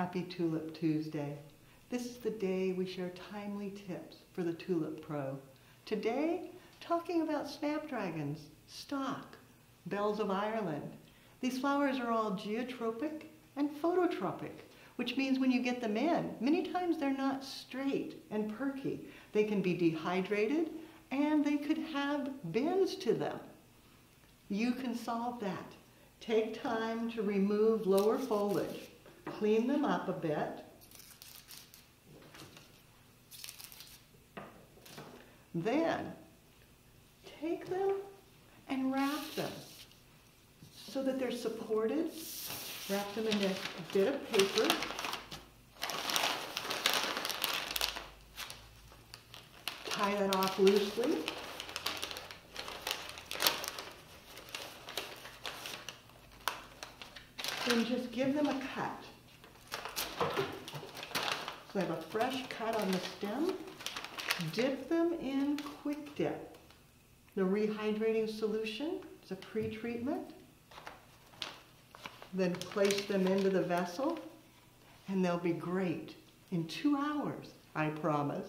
Happy Tulip Tuesday. This is the day we share timely tips for the Tulip Pro. Today, talking about Snapdragons, stock, bells of Ireland. These flowers are all geotropic and phototropic, which means when you get them in, many times they're not straight and perky. They can be dehydrated and they could have bends to them. You can solve that. Take time to remove lower foliage. Clean them up a bit. Then, take them and wrap them so that they're supported. Wrap them in a bit of paper. Tie that off loosely. Then just give them a cut. So I have a fresh cut on the stem. Dip them in Quick Dip. The rehydrating solution is a pre-treatment. Then place them into the vessel and they'll be great in 2 hours, I promise.